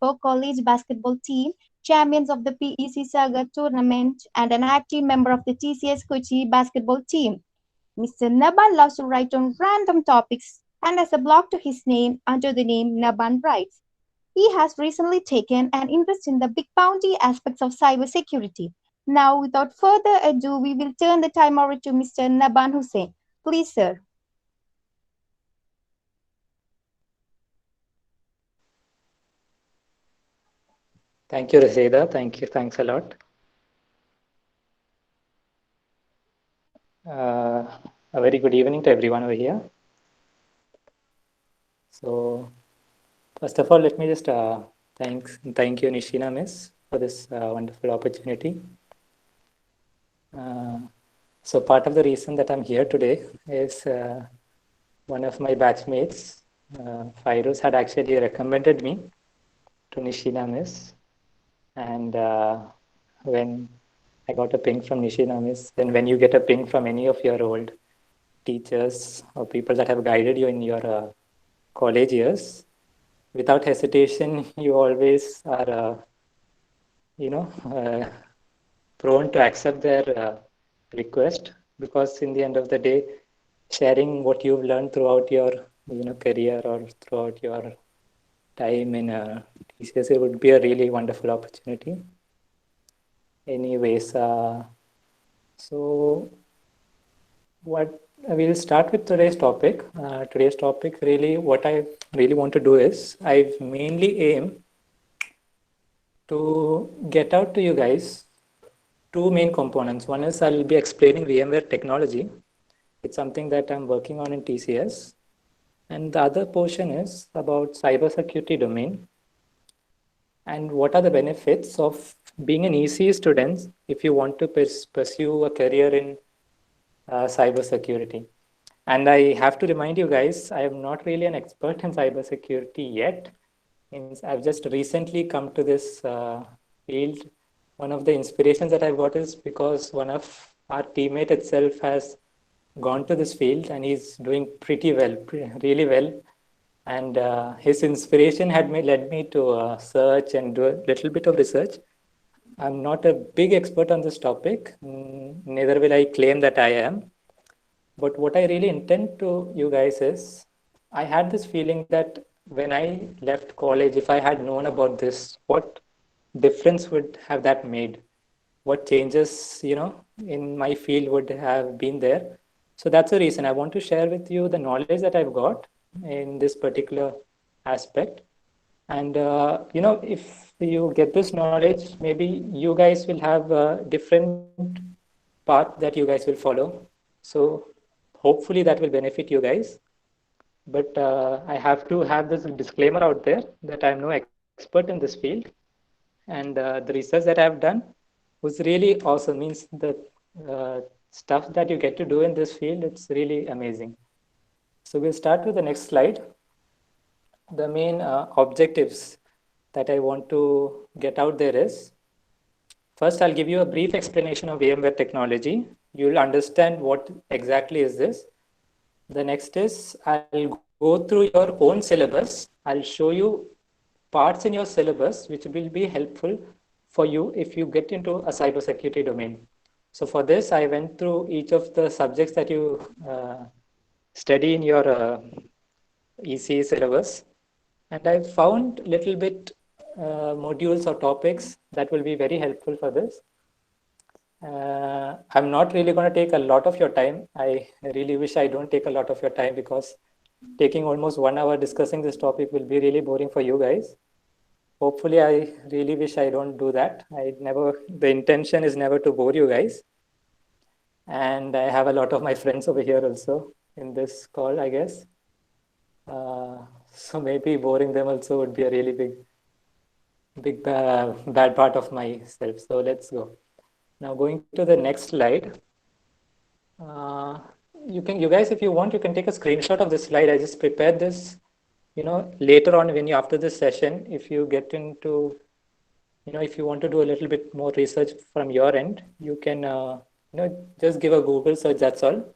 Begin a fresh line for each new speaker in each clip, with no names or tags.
Rampur College basketball team, champions of the PEC Saga tournament, and an active member of the TCS Kochi basketball team. Mr. Naban loves to write on random topics and has a blog to his name under the name Naban Writes. He has recently taken an interest in the big bounty aspects of cybersecurity. Now, without further ado, we will turn the time over to Mr. Naban Hussain. Please, sir.
Thank you, Raseda. Thank you. Thanks a lot. A very good evening to everyone over here. So, first of all, let me just thank you, Nishina Miss, for this wonderful opportunity. So, part of the reason that I'm here today is one of my batchmates, Fairuz, had actually recommended me to Nishina Miss. And when I got a ping from Nishina Miss, then when you get a ping from any of your old teachers or people that have guided you in your college years, without hesitation, you always are, prone to accept their request, because in the end of the day, sharing what you've learned throughout your career or throughout your time in TCS, it would be a really wonderful opportunity. Anyways, so what we'll start with today's topic. Today's topic, really, what I really want to do is I've mainly aim to get out to you guys two main components. One is I'll be explaining VMware technology. It's something that I'm working on in TCS. And the other portion is about cybersecurity domain and what are the benefits of being an ECE student if you want to pursue a career in cybersecurity. And I have to remind you guys, I am not really an expert in cybersecurity yet. I've just recently come to this field. One of the inspirations that I've got is because one of our teammate itself has gone to this field and he's doing pretty well, really well. And his inspiration had led me to search and do a little bit of research. I'm not a big expert on this topic, neither will I claim that I am. But what I really intend to you guys is, I had this feeling that when I left college, if I had known about this, what difference would have that made? What changes, in my field would have been there? So that's the reason I want to share with you the knowledge that I've got in this particular aspect. And, if you get this knowledge, maybe you guys will have a different path that you guys will follow. So hopefully that will benefit you guys. But I have to have this disclaimer out there that I'm no expert in this field. And the research that I've done was really awesome. Means the stuff that you get to do in this field, it's really amazing. So we'll start with the next slide. The main objectives that I want to get out there is, first, I'll give you a brief explanation of VMware technology. You'll understand what exactly is this. The next is I'll go through your own syllabus. I'll show you parts in your syllabus which will be helpful for you if you get into a cybersecurity domain. So for this, I went through each of the subjects that you study in your ECE syllabus. And I found little bit modules or topics that will be very helpful for this. I'm not really going to take a lot of your time. I really wish I don't take a lot of your time, because taking almost 1 hour discussing this topic will be really boring for you guys. Hopefully, I really wish I don't do that. The intention is never to bore you guys. And I have a lot of my friends over here also in this call, I guess. So maybe boring them also would be a really big bad part of myself. So let's go. Now going to the next slide. You guys, if you want, you can take a screenshot of this slide. I just prepared this, later on after this session, if you get into, if you want to do a little bit more research from your end, you can, just give a Google search, that's all.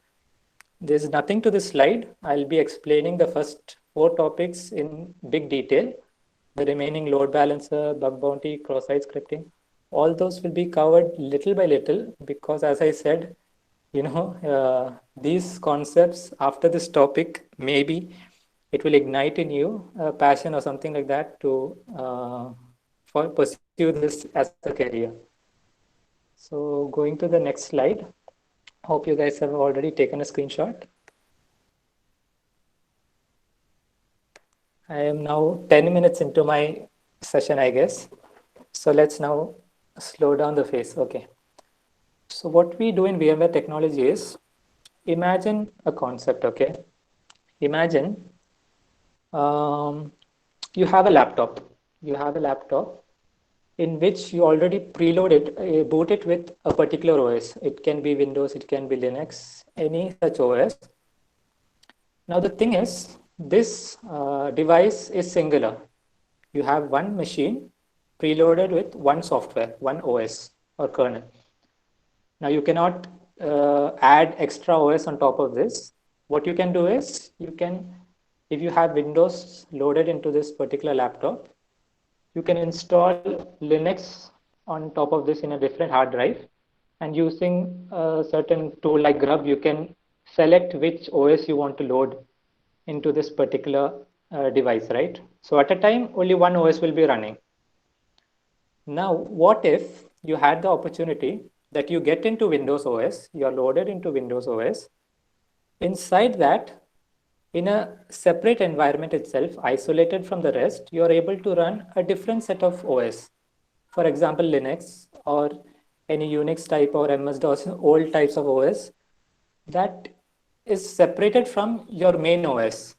There's nothing to this slide. I'll be explaining the first 4 topics in big detail. The remaining load balancer, bug bounty, cross-site scripting, all those will be covered little by little because, as I said, these concepts after this topic, maybe it will ignite in you a passion or something like that to pursue this as a career. So going to the next slide. Hope you guys have already taken a screenshot. I am now 10 minutes into my session, I guess. So let's now slow down the pace. Okay. So what we do in VMware technology is imagine a concept, okay? Imagine you have a laptop. You have a laptop in which you already preloaded, boot it with a particular OS. It can be Windows, it can be Linux, any such OS. Now the thing is, this device is singular. You have one machine preloaded with one software, one OS or kernel. Now you cannot add extra OS on top of this. What you can do is you can, if you have Windows loaded into this particular laptop, you can install Linux on top of this in a different hard drive, and using a certain tool like Grub, you can select which OS you want to load into this particular device, right? So at a time, only one OS will be running. Now, what if you had the opportunity that you get into Windows OS, you're loaded into Windows OS. Inside that, in a separate environment itself, isolated from the rest, you're able to run a different set of OS. For example, Linux or any Unix type or MS-DOS, old types of OS that is separated from your main OS,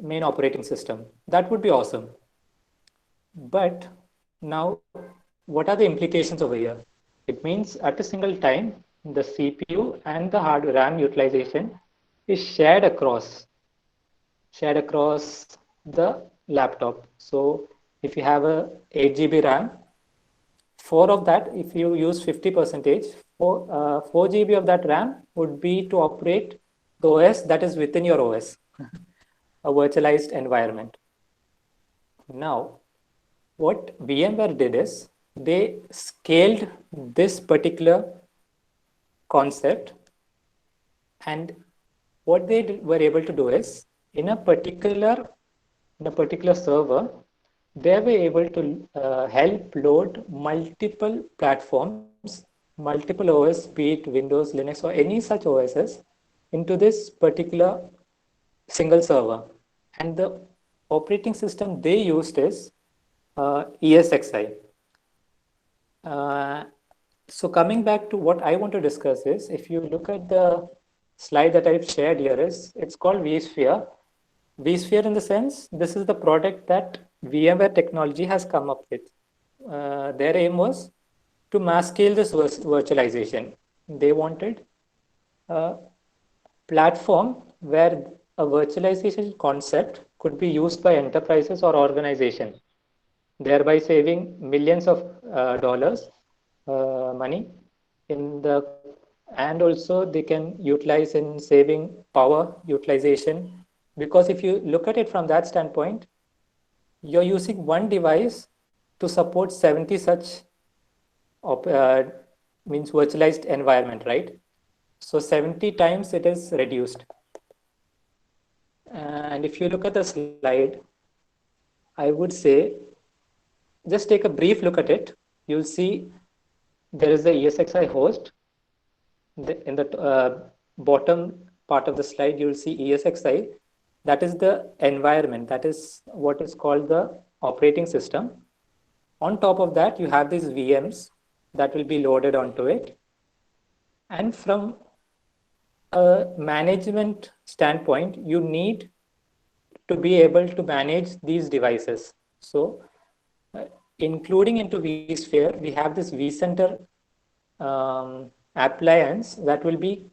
main operating system. That would be awesome. But now, what are the implications over here? It means at a single time, the CPU and the hard RAM utilization is shared across the laptop. So if you have a 8 GB RAM, 4 of that, if you use 50%, 4 GB of that RAM would be to operate the OS that is within your OS, a virtualized environment. Now, what VMware did is they scaled this particular concept, and what they were able to do is in a particular server, they were able to help load multiple platforms, multiple OS, be it Windows, Linux, or any such OSs into this particular single server. And the operating system they used is ESXi. So coming back to what I want to discuss is, if you look at the slide that I've shared here, it's called vSphere. vSphere in the sense, this is the product that VMware technology has come up with. Their aim was to mass scale this virtualization. They wanted a platform where a virtualization concept could be used by enterprises or organizations, thereby saving millions of dollars money and also they can utilize in saving power utilization, because if you look at it from that standpoint, you're using one device to support 70 such means virtualized environment, right? So 70 times it is reduced. And if you look at the slide, I would say just take a brief look at it. You'll see there is the ESXi host. In the bottom part of the slide, you'll see ESXi. That is the environment. That is what is called the operating system. On top of that, you have these VMs that will be loaded onto it. And from a management standpoint, you need to be able to manage these devices. So including into vSphere, we have this vCenter appliance that will be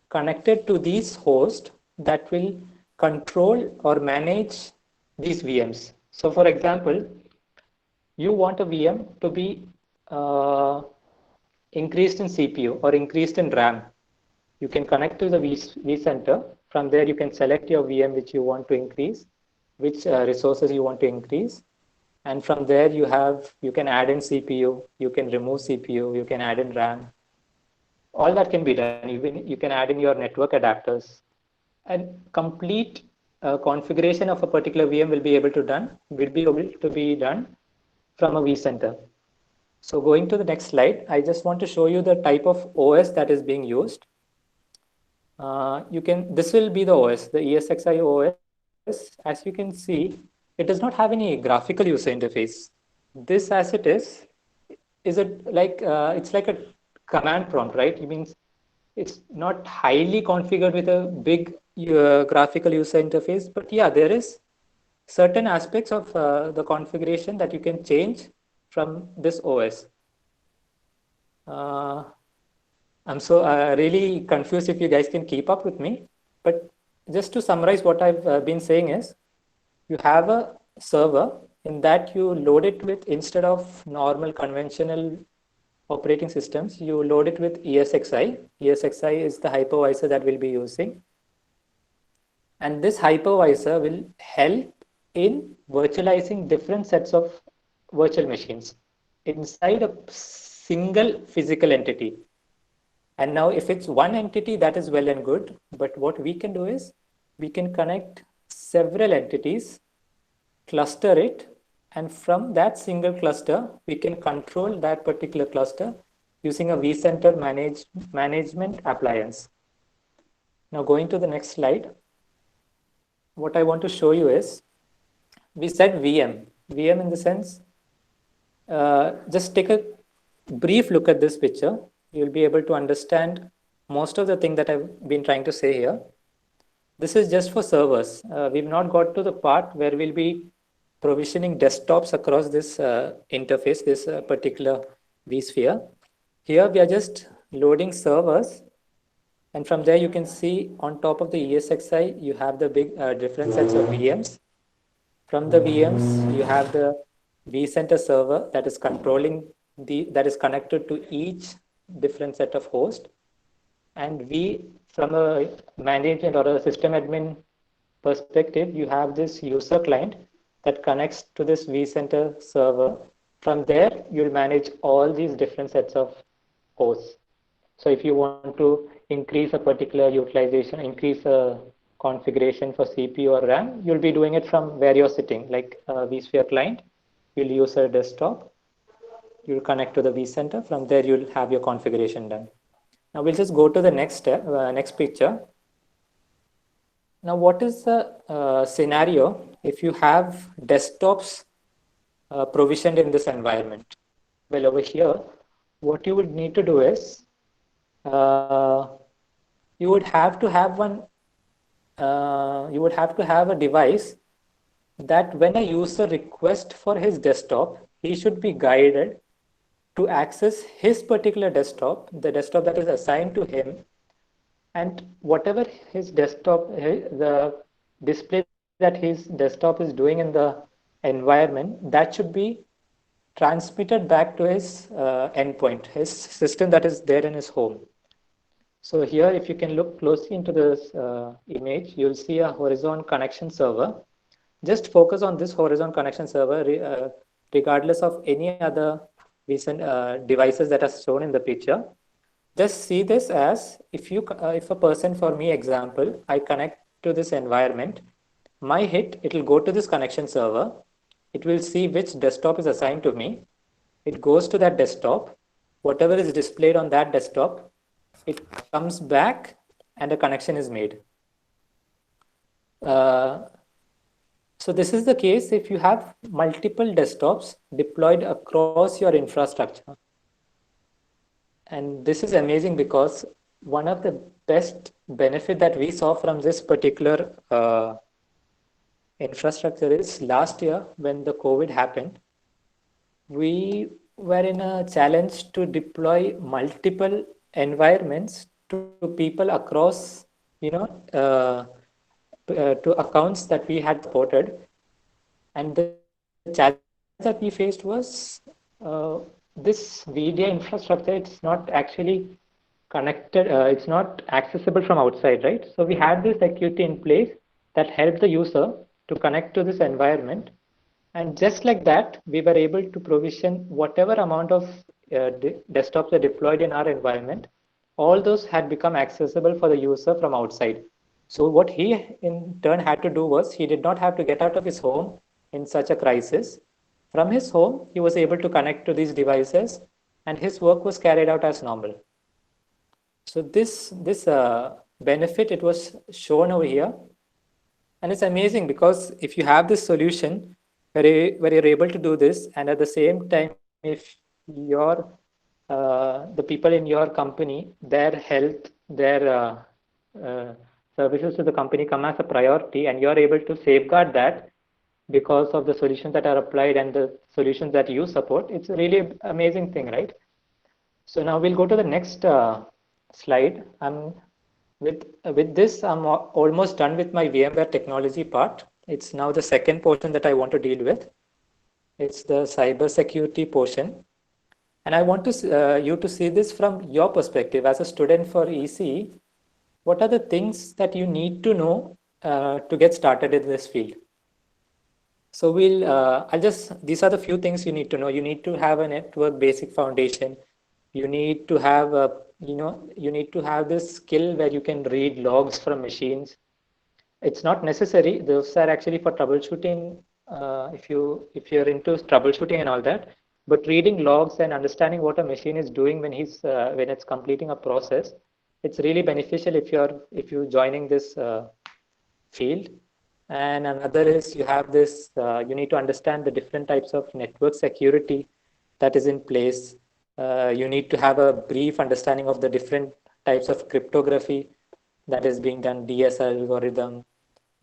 connected to these hosts that will control or manage these VMs. So for example, you want a VM to be increased in CPU or increased in RAM. You can connect to the vCenter. From there, you can select your VM which you want to increase. which resources you want to increase. And from there, you can add in CPU, you can remove CPU, you can add in RAM. All that can be done. Even you can add in your network adapters, and complete configuration of a particular VM will be able to be done from a vCenter. So going to the next slide, I just want to show you the type of OS that is being used. This will be the OS, the ESXi OS. As you can see, it does not have any graphical user interface. This, as it is it's like a command prompt, right? It means it's not highly configured with a big graphical user interface, but yeah, there is certain aspects of the configuration that you can change from this OS. I'm so really confused if you guys can keep up with me, but just to summarize what I've been saying is, you have a server in that you load it with, instead of normal conventional operating systems, you load it with ESXi. ESXi is the hypervisor that we'll be using. And this hypervisor will help in virtualizing different sets of virtual machines inside a single physical entity. And now if it's one entity, that is well and good. But what we can do is we can connect several entities, cluster it, and from that single cluster, we can control that particular cluster using a vCenter management appliance. Now going to the next slide, what I want to show you is, we said VM. VM in the sense, just take a brief look at this picture. You'll be able to understand most of the thing that I've been trying to say here. This is just for servers. We've not got to the part where we'll be provisioning desktops across this interface, this particular vSphere. Here we are just loading servers, and from there you can see on top of the ESXi, you have the big different sets of VMs. From the VMs, you have the vCenter server that is controlling that is connected to each different set of hosts. And from a management or a system admin perspective, you have this user client that connects to this vCenter server. From there, you'll manage all these different sets of hosts. So if you want to increase a particular utilization, increase a configuration for CPU or RAM, you'll be doing it from where you're sitting, like a vSphere client. You'll use a desktop, you'll connect to the vCenter. From there, you'll have your configuration done. Now we'll just go to the next step, next picture. Now, what is the scenario if you have desktops provisioned in this environment? Well, over here, what you would need to do is, you would have to have a device that when a user requests for his desktop, he should be guided to access his particular desktop, the desktop that is assigned to him, and whatever his desktop, the display that his desktop is doing in the environment, that should be transmitted back to his endpoint, his system that is there in his home. So here, if you can look closely into this image, you'll see a horizon connection server. Just focus on this horizon connection server, regardless of any other recent devices that are shown in the picture. Just see this as, if a person, for me example, I connect to this environment, my hit, it will go to this connection server. It will see which desktop is assigned to me. It goes to that desktop. Whatever is displayed on that desktop, it comes back and a connection is made. So this is the case if you have multiple desktops deployed across your infrastructure. And this is amazing because one of the best benefit that we saw from this particular infrastructure is last year when the COVID happened, we were in a challenge to deploy multiple environments to people across, to accounts that we had supported. And the challenge that we faced was this VDI infrastructure, it's not actually connected, it's not accessible from outside, right? So we had this security in place that helped the user to connect to this environment. And just like that, we were able to provision whatever amount of desktops are deployed in our environment. All those had become accessible for the user from outside. So what he in turn had to do was he did not have to get out of his home in such a crisis. From his home, he was able to connect to these devices and his work was carried out as normal. So this benefit, it was shown over here. And it's amazing because if you have this solution where you're able to do this, and at the same time, if your the people in your company, their health, their services to the company come as a priority, and you're able to safeguard that because of the solutions that are applied and the solutions that you support, it's a really amazing thing, right? So now we'll go to the next slide. With this, I'm almost done with my VMware technology part. It's now the second portion that I want to deal with. It's the cybersecurity portion. And I want you to see this from your perspective as a student for EC. What are the things that you need to know to get started in this field? So these are the few things you need to know. You need to have a network basic foundation. You need to have you need to have this skill where you can read logs from machines. It's not necessary. Those are actually for troubleshooting. If you're into troubleshooting and all that, but reading logs and understanding what a machine is doing when it's completing a process, it's really beneficial if you're joining this field. And another is you have this. You need to understand the different types of network security that is in place. You need to have a brief understanding of the different types of cryptography that is being done, DS algorithm,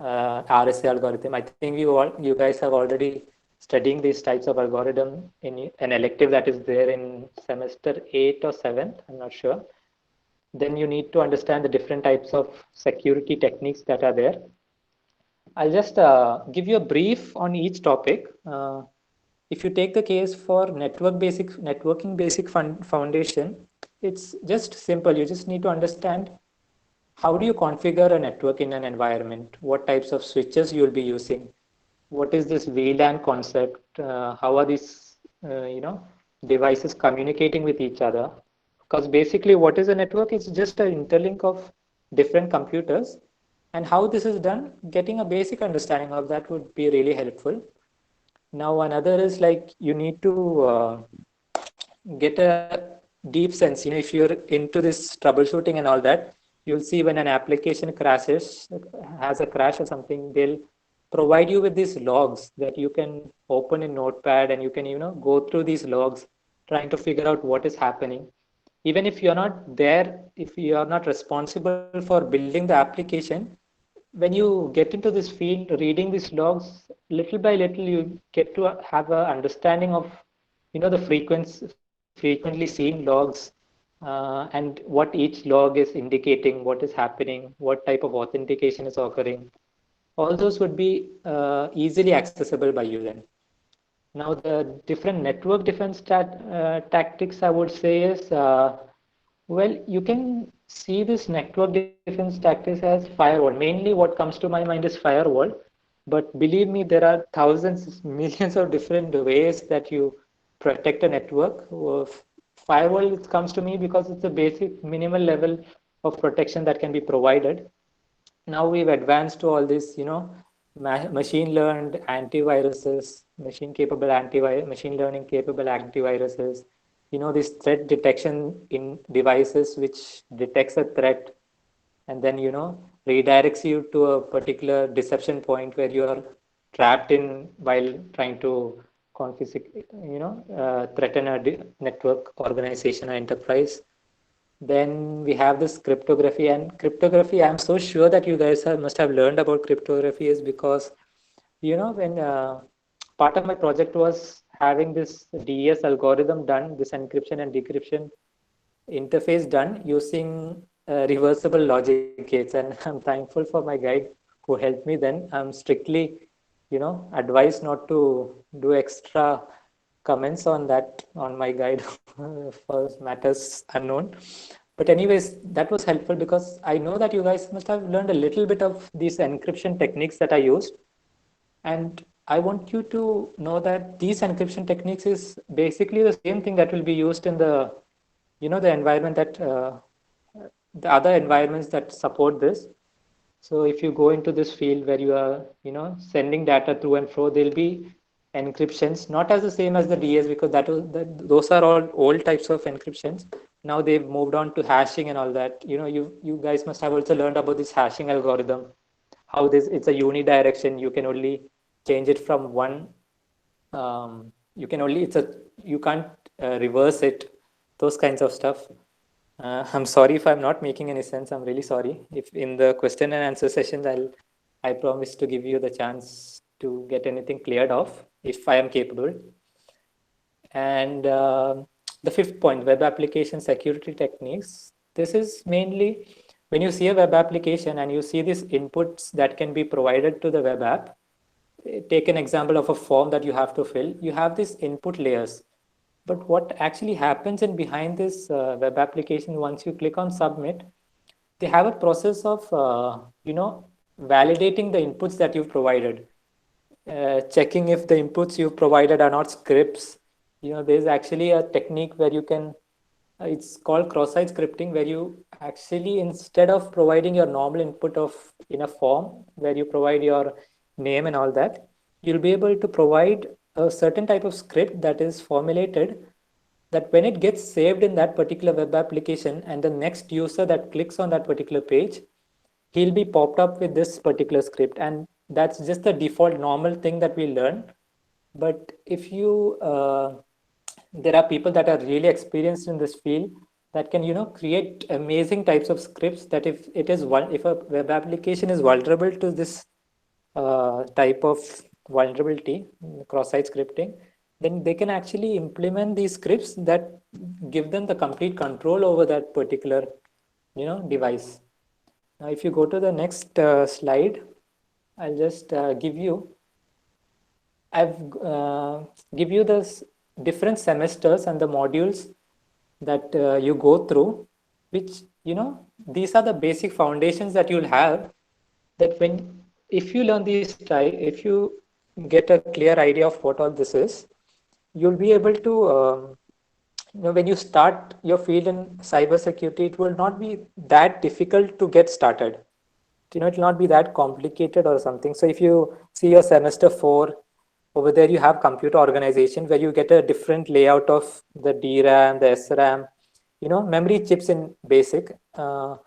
RSA algorithm. I think you guys have already studying these types of algorithm in an elective that is there in semester 8 or 7, I'm not sure. Then you need to understand the different types of security techniques that are there. I'll just give you a brief on each topic. If you take the case for networking basic foundation, it's just simple. You just need to understand how do you configure a network in an environment, what types of switches you'll be using, what is this VLAN concept, how are these devices communicating with each other. Because basically what is a network? It's just an interlink of different computers, and how this is done, getting a basic understanding of that would be really helpful. Now another is like you need to get a deep sense. If you're into this troubleshooting and all that, you'll see when an application crashes, has a crash or something, they'll provide you with these logs that you can open in Notepad, and you can go through these logs trying to figure out what is happening. Even if you're not there, if you are not responsible for building the application, when you get into this field, reading these logs, little by little, you get to have an understanding of, the frequently seen logs, and what each log is indicating, what is happening, what type of authentication is occurring. All those would be easily accessible by you then. Now, the different network defense tactics, I would say is, well, you can see this network defense tactics as firewall. Mainly what comes to my mind is firewall. But believe me, there are thousands, millions of different ways that you protect a network. Firewall comes to me because it's a basic minimal level of protection that can be provided. Now we've advanced to all this, machine learned antiviruses, machine learning capable antiviruses, this threat detection in devices which detects a threat and then, redirects you to a particular deception point where you are trapped in while trying to threaten a network organization or enterprise. Then we have this cryptography, and cryptography, I'm so sure that you guys must have learned about cryptography is because, when part of my project was having this DES algorithm done, this encryption and decryption interface done using reversible logic gates. And I'm thankful for my guide who helped me then. I'm strictly, advised not to do extra comments on that on my guide for matters unknown. But anyways, that was helpful because I know that you guys must have learned a little bit of these encryption techniques that I used. And I want you to know that these encryption techniques is basically the same thing that will be used in the, the environment that the other environments that support this. So if you go into this field where you are, sending data through and fro, there'll be encryptions, not as the same as the DS, because those are all old types of encryptions. Now they've moved on to hashing and all that. You guys must have also learned about this hashing algorithm, how this it's a unidirection. You can only change it from one. You can only you can't reverse it. Those kinds of stuff. I'm sorry if I'm not making any sense. I'm really sorry. If in the question and answer sessions, I promise to give you the chance to get anything cleared off if I am capable. And the fifth point, web application security techniques. This is mainly when you see a web application and you see these inputs that can be provided to the web app. Take an example of a form that you have to fill. You have these input layers. But what actually happens in behind this web application, once you click on submit, they have a process of, validating the inputs that you've provided, checking if the inputs you've provided are not scripts. There's actually a technique where you can, it's called cross-site scripting, where you actually, instead of providing your normal input of in a form where you provide your name and all that, you'll be able to provide a certain type of script that is formulated, that when it gets saved in that particular web application and the next user that clicks on that particular page, he'll be popped up with this particular script. And that's just the default normal thing that we learn. But if you there are people that are really experienced in this field that can create amazing types of scripts, that if a web application is vulnerable to this type of vulnerability, cross-site scripting, then they can actually implement these scripts that give them the complete control over that particular device. Now if you go to the next slide, I'll just I've give you the different semesters and the modules that you go through, which these are the basic foundations that you'll have, that if you learn if you get a clear idea of what all this is, you'll be able to when you start your field in cybersecurity, it will not be that difficult to get started. It will not be that complicated or something. So if you see your semester 4, over there you have computer organization, where you get a different layout of the DRAM, the SRAM, memory chips in basic. So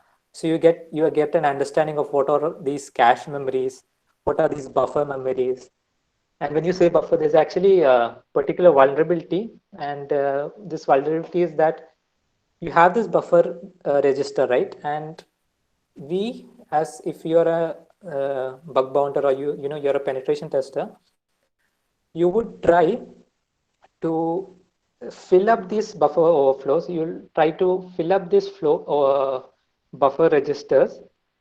you get an understanding of what are these cache memories, what are these buffer memories. And when you say buffer, there's actually a particular vulnerability. And this vulnerability is that you have this buffer register, right? And we, as if you're a bug bounter, or you're a penetration tester, you would try to fill up these buffer overflows. You'll try to fill up this flow or buffer registers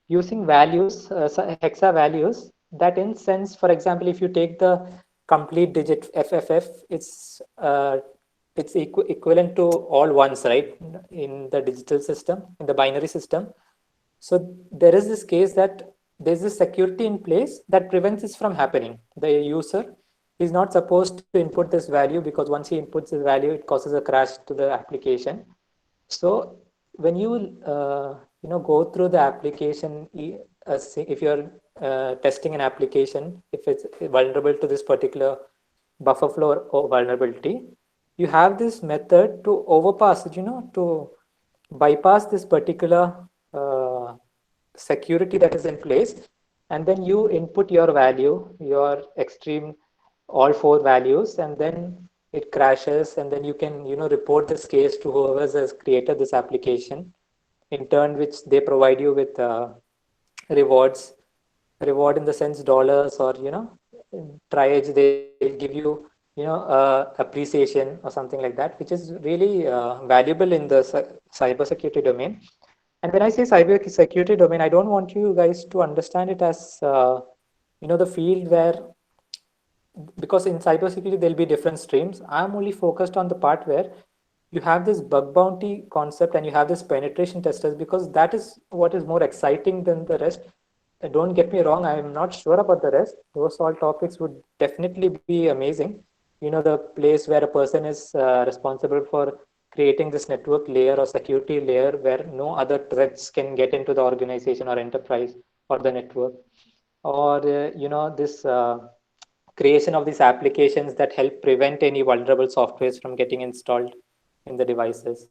using values, hexa values, that in sense, for example, if you take the complete digit FFF, it's equivalent to all ones, right, in the digital system, in the binary system. So there is this case that there's a security in place that prevents this from happening. The user is not supposed to input this value, because once he inputs this value, it causes a crash to the application. So when you go through the application, if you're testing an application, if it's vulnerable to this particular buffer flow or vulnerability, you have this method to overpass it, to bypass this particular security that is in place, and then you input your value, your extreme, all 4 values, and then it crashes, and then you can report this case to whoever has created this application, in turn which they provide you with reward in the sense dollars, or triage. They'll give you appreciation or something like that, which is really valuable in the cybersecurity domain. And when I say cybersecurity domain, I don't want you guys to understand it as the field where, because in cybersecurity there'll be different streams. I'm only focused on the part where you have this bug bounty concept and you have this penetration testers, because that is what is more exciting than the rest. don't get me wrong, I'm not sure about the rest. Those all topics would definitely be amazing. The place where a person is responsible for creating this network layer or security layer where no other threats can get into the organization or enterprise or the network, or this creation of these applications that help prevent any vulnerable softwares from getting installed in the devices.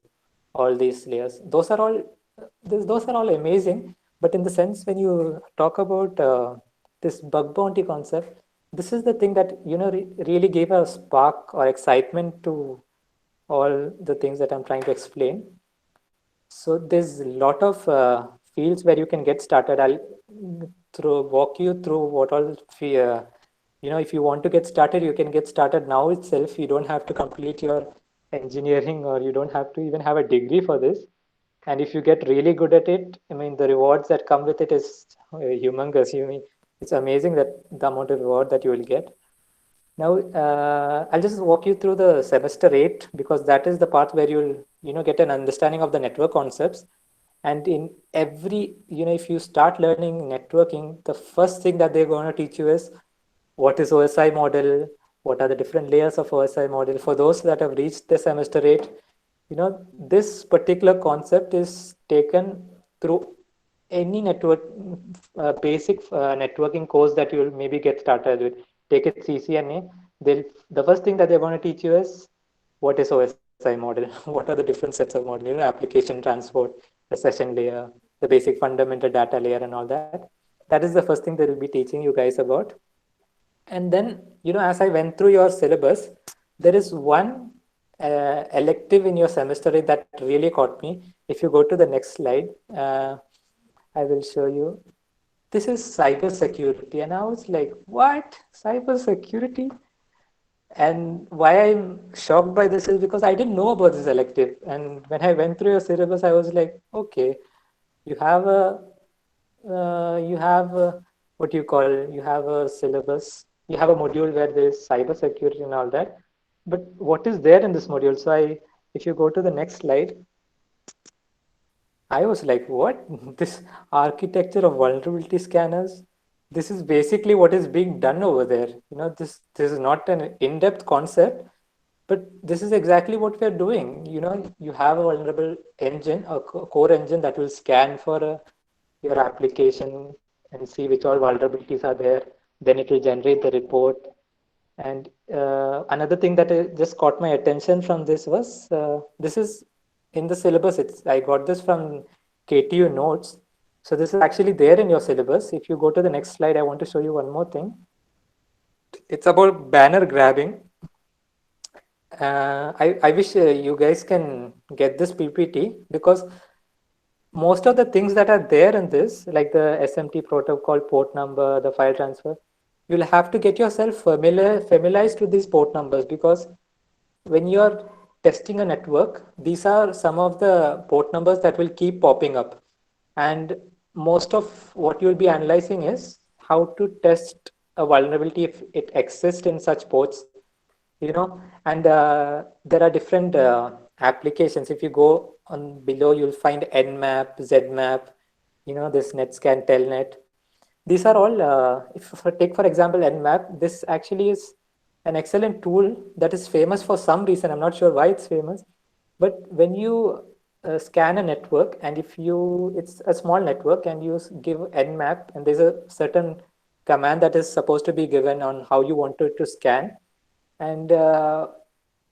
All these layers, those are all amazing. But in the sense, when you talk about this bug bounty concept, this is the thing that really gave a spark or excitement to all the things that I'm trying to explain. So there's a lot of fields where you can get started. I'll walk you through what all if you want to get started, you can get started now itself. You don't have to complete your engineering, or you don't have to even have a degree for this. And if you get really good at it, I mean, the rewards that come with it is humongous. It's amazing that the amount of reward that you will get. Now, I'll just walk you through the semester 8, because that is the part where you'll, get an understanding of the network concepts. And in every, if you start learning networking, the first thing that they're going to teach you is what is OSI model, what are the different layers of OSI model. For those that have reached the semester 8, this particular concept is taken through any basic networking course that you'll maybe get started with. Take it CCNA. The first thing that they're going to teach you is what is OSI model, what are the different sets of model, application transport, the session layer, the basic fundamental data layer, and all that. That is the first thing they will be teaching you guys about. And then, as I went through your syllabus, there is one elective in your semester that really caught me. If you go to the next slide, I will show you. This is cybersecurity. And I was like, what? Cybersecurity? And why I'm shocked by this is because I didn't know about this elective. And when I went through your syllabus, I was like, okay, you have what you call, you have a syllabus, you have a module where there's cybersecurity and all that. But what is there in this module? So if you go to the next slide, I was like, what? This architecture of vulnerability scanners? This is basically what is being done over there. This is not an in-depth concept, but this is exactly what we're doing. You have a vulnerable engine, a core engine that will scan for your application and see which all vulnerabilities are there. Then it will generate the report. And another thing that just caught my attention from this was this is in the syllabus. I got this from KTU notes. So this is actually there in your syllabus. If you go to the next slide, I want to show you one more thing. It's about banner grabbing. I wish you guys can get this PPT, because most of the things that are there in this, like the SMT protocol port number, the file transfer, you'll have to get yourself familiarized with these port numbers, because when you're testing a network, these are some of the port numbers that will keep popping up. And most of what you'll be analyzing is how to test a vulnerability if it exists in such ports, and there are different applications. If you go on below, you'll find Nmap, Zmap, this Netscan, Telnet. These are all, if I take for example Nmap, this actually is an excellent tool that is famous for some reason. I'm not sure why it's famous, but when you scan a network, and it's a small network, and you give Nmap, and there's a certain command that is supposed to be given on how you want it to scan. And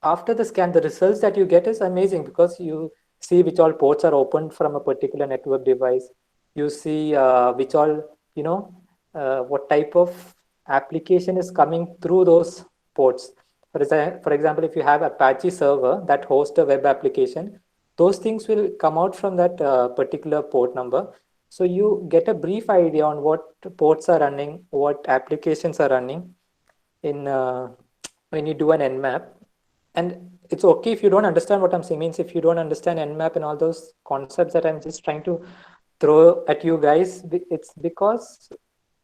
after the scan, the results that you get is amazing, because you see which all ports are opened from a particular network device. You see which all, what type of application is coming through those ports. For example, if you have Apache server that hosts a web application, those things will come out from that particular port number. So you get a brief idea on what ports are running, what applications are running in when you do an Nmap. And it's okay if you don't understand what I'm saying. Means if you don't understand Nmap and all those concepts that I'm just trying to throw at you guys, it's because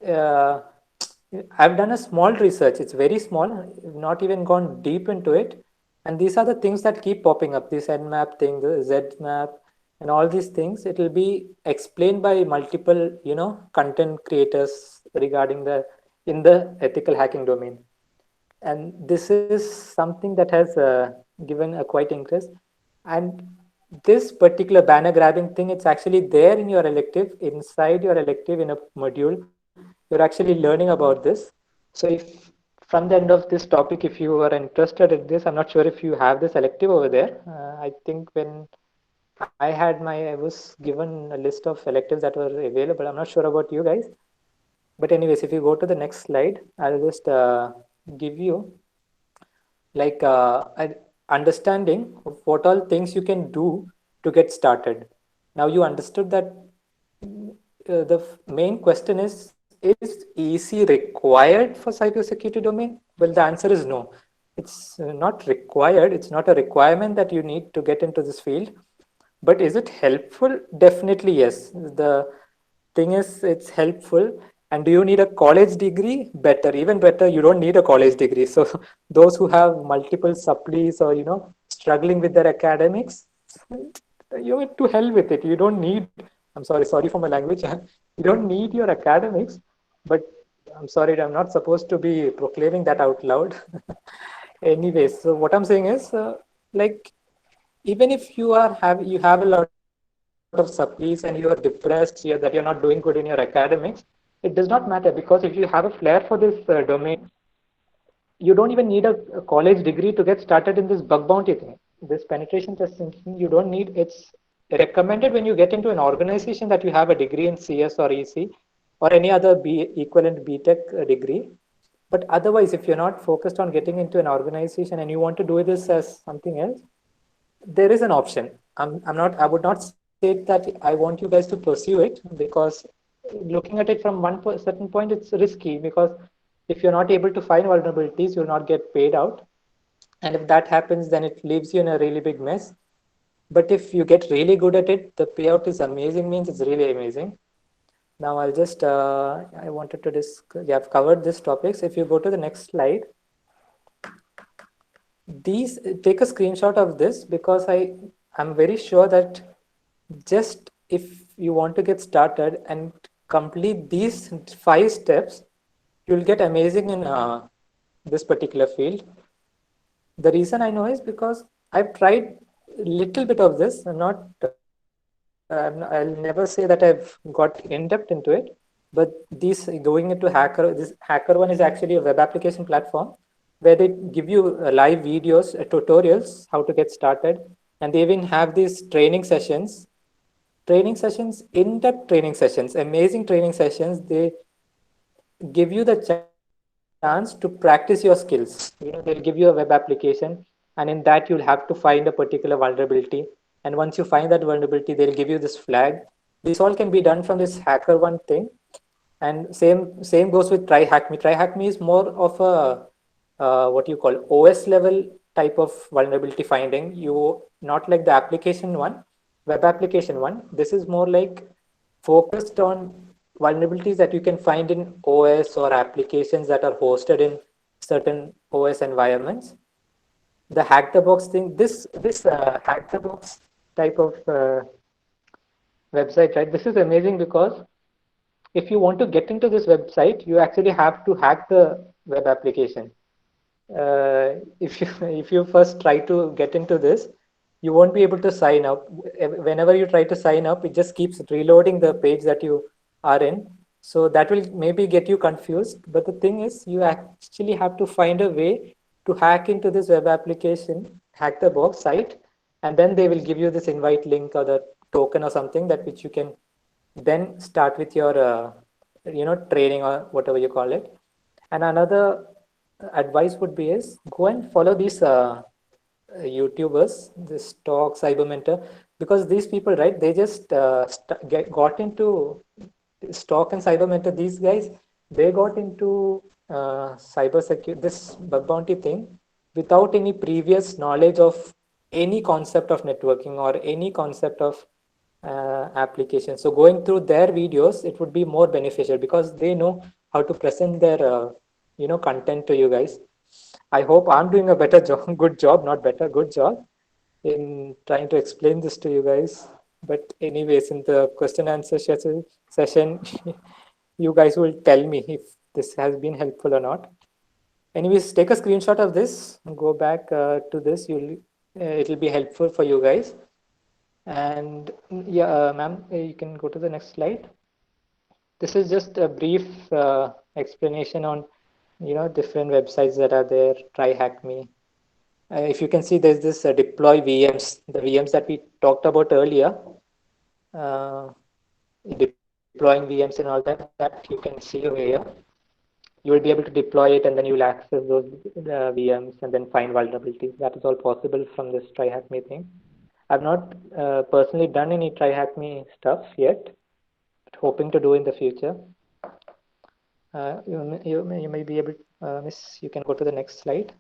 I've done a small research. It's very small, not even gone deep into it. And these are the things that keep popping up. This Nmap thing, the Zmap, and all these things, it will be explained by multiple, content creators regarding the in the ethical hacking domain. And this is something that has given a quite interest. And this particular banner grabbing thing, it's actually there in your elective, inside your elective in a module. You're actually learning about this. So if from the end of this topic, if you are interested in this, I'm not sure if you have this elective over there. I think when I was given a list of electives that were available. I'm not sure about you guys, but anyways, if you go to the next slide, I'll just give you like an understanding of what all things you can do to get started. Now you understood that the main question is EC required for cybersecurity domain? Well, the answer is no. It's not required. It's not a requirement that you need to get into this field. But is it helpful? Definitely yes. The thing is, it's helpful. And do you need a college degree? Better, even better, you don't need a college degree. So those who have multiple supplies or struggling with their academics, you to hell with it. You don't need. I'm sorry for my language. You don't need your academics, but I'm sorry, I'm not supposed to be proclaiming that out loud. Anyways, so what I'm saying is, like, even if you have a lot of supplies and you are depressed that you're not doing good in your academics, it does not matter, because if you have a flair for this domain, you don't even need a college degree to get started in this bug bounty thing, this penetration testing thing. You don't need. It's recommended when you get into an organization that you have a degree in CS or EC or any other equivalent BTech degree. But otherwise, if you're not focused on getting into an organization and you want to do this as something else, there is an option. I would not say that I want you guys to pursue it, because looking at it from certain point, it's risky, because if you're not able to find vulnerabilities, you'll not get paid out. And if that happens, then it leaves you in a really big mess. But if you get really good at it, the payout is amazing, means it's really amazing. Now I'll just, I wanted to discuss, yeah, I've covered this topics. If you go to the next slide, these, take a screenshot of this, because I'm very sure that just if you want to get started and complete these 5 steps, you'll get amazing in this particular field. The reason I know is because I've tried a little bit of this. I'll never say that I've got in depth into it, but going into this Hacker One is actually a web application platform where they give you live videos, tutorials, how to get started. And they even have these in-depth training sessions, amazing training sessions. They give you the chance to practice your skills. They'll give you a web application, and in that you'll have to find a particular vulnerability. And once you find that vulnerability, they'll give you this flag. This all can be done from this Hacker One thing. And same goes with TryHackMe. TryHackMe is more of a what you call OS level type of vulnerability finding. You not like the application one, web application one. This is more like focused on vulnerabilities that you can find in OS or applications that are hosted in certain OS environments. The hack the box thing, this hack the box type of website, right? This is amazing, because if you want to get into this website, you actually have to hack the web application. If you first try to get into this, you won't be able to sign up. Whenever you try to sign up, it just keeps reloading the page that you are in. So that will maybe get you confused. But the thing is, you actually have to find a way to hack into this web application, hack the box site, and then they will give you this invite link or the token or something that which you can then start with your training or whatever you call it. And another advice would be is go and follow these YouTubers, this Talk, Cyber Mentor, because these people, right, they just got into Stock and Cyber Mentor. These guys, they got into cyber security, this bug bounty thing, without any previous knowledge of any concept of networking or any concept of application. So going through their videos, it would be more beneficial, because they know how to present their content to you guys. I hope I'm doing a better job, good job, not better, good job in trying to explain this to you guys. But anyways, in the question answer session, you guys will tell me if this has been helpful or not. Anyways, take a screenshot of this, go back to this, it'll be helpful for you guys. And yeah, ma'am, you can go to the next slide. This is just a brief explanation on, different websites that are there. Try hack me. If you can see, there's this deploy VMs, the VMs that we talked about earlier. Deploying VMs and all that you can see over here. You will be able to deploy it, and then you will access those VMs and then find vulnerabilities. That is all possible from this Try Hack Me thing. I've not personally done any Try Hack Me stuff yet, but hoping to do in the future. You may be able, Miss, you can go to the next slide.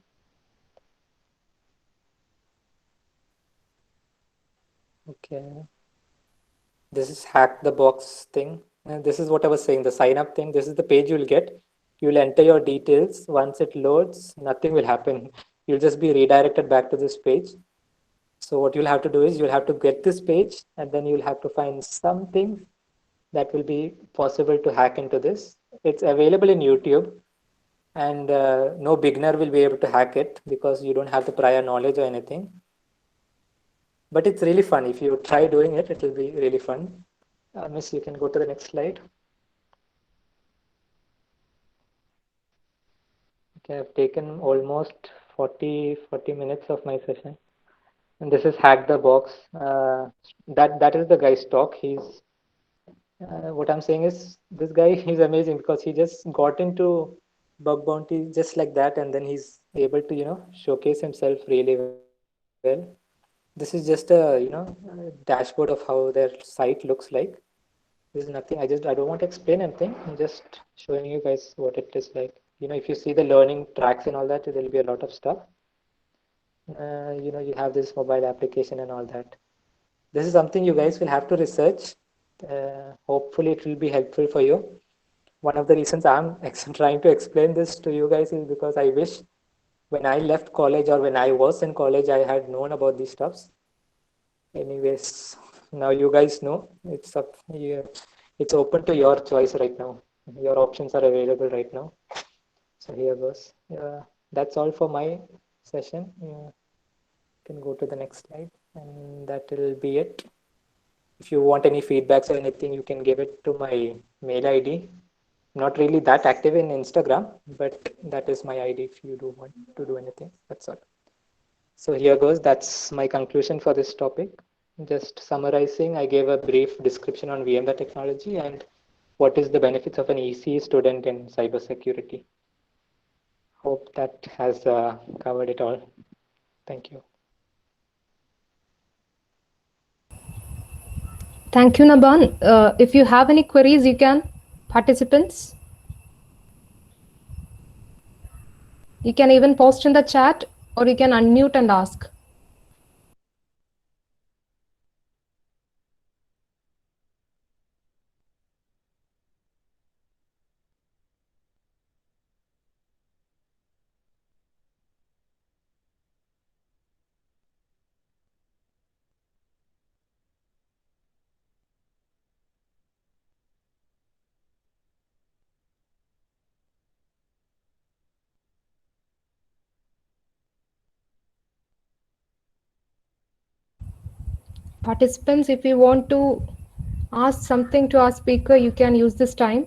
Okay. This is hack the box thing. And this is what I was saying, the sign up thing. This is the page you'll get. You'll enter your details. Once it loads, nothing will happen. You'll just be redirected back to this page. So what you'll have to do is you'll have to get this page, and then you'll have to find something that will be possible to hack into this. It's available in YouTube, and no beginner will be able to hack it because you don't have the prior knowledge or anything. But it's really fun. If you try doing it, it will be really fun. Miss, you can go to the next slide. Okay, I've taken almost 40 minutes of my session. And this is Hack the Box. That is the guy's talk. He's what I'm saying is this guy is amazing because he just got into bug bounty just like that, and then he's able to showcase himself really well. This is just a dashboard of how their site looks like. There's nothing. I don't want to explain anything. I'm just showing you guys what it is like. If you see the learning tracks and all that, there'll be a lot of stuff. You have this mobile application and all that. This is something you guys will have to research. Hopefully it will be helpful for you. One of the reasons I'm trying to explain this to you guys is because I wish when I left college or when I was in college, I had known about these stuffs. Anyways, now you guys know. It's up. It's open to your choice right now. Your options are available right now. So here goes. That's all for my session. You can go to the next slide, and that will be it. If you want any feedbacks or anything, you can give it to my mail ID. Not really that active in Instagram, but that is my ID if you do want to do anything. That's all. So here goes. That's my conclusion for this topic. Just summarizing, I gave a brief description on VMware technology and what is the benefits of an ECE student in cybersecurity. Hope that has covered it all. Thank you.
Thank you, Naban. If you have any queries, you can, participants. You can even post in the chat or you can unmute and ask. Participants, if you want to ask something to our speaker, you can use this time.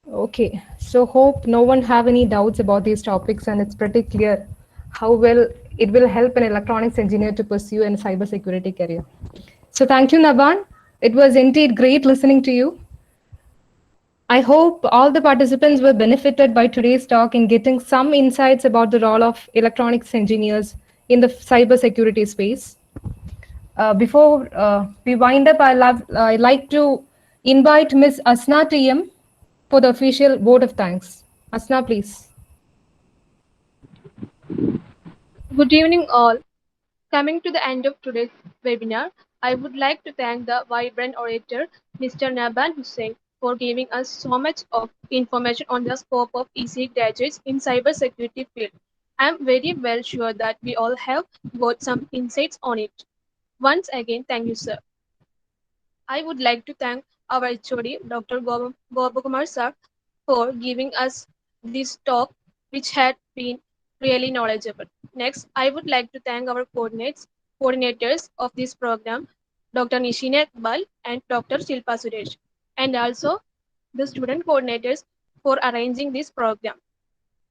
Okay, so hope no one have any doubts about these topics, and it's pretty clear how well it will help an electronics engineer to pursue a cybersecurity career. So thank you, Naban. It was indeed great listening to you. I hope all the participants were benefited by today's talk in getting some insights about the role of electronics engineers in the cybersecurity space. Before we wind up, I'd like to invite Ms. Asna TM for the official vote of thanks. Asna, please.
Good evening, all. Coming to the end of today's webinar, I would like to thank the vibrant orator, Mr. Naban Hussain, for giving us so much of information on the scope of EC graduates in cybersecurity field. I am very well sure that we all have got some insights on it. Once again, thank you, sir. I would like to thank our HOD, Dr. Gopakumar sir, for giving us this talk, which had been really knowledgeable. Next, I would like to thank our coordinators of this program, Dr. Nishina Iqbal and Dr. Shilpa Suresh, and also the student coordinators for arranging this program.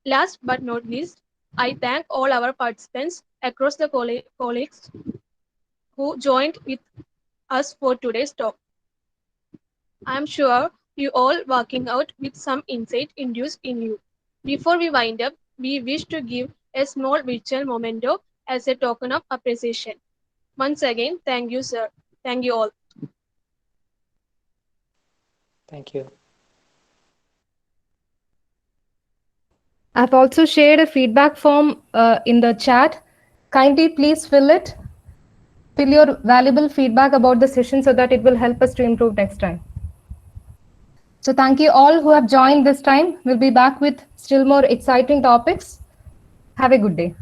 Last but not least, I thank all our participants across the colleagues who joined with us for today's talk. I am sure you all walking out with some insight induced in you. Before we wind up, we wish to give a small virtual memento as a token of appreciation. Once again, thank you, sir. Thank you all.
Thank you.
I've also shared a feedback form in the chat. Kindly please fill it. Fill your valuable feedback about the session so that it will help us to improve next time. So thank you all who have joined this time. We'll be back with still more exciting topics. Have a good day.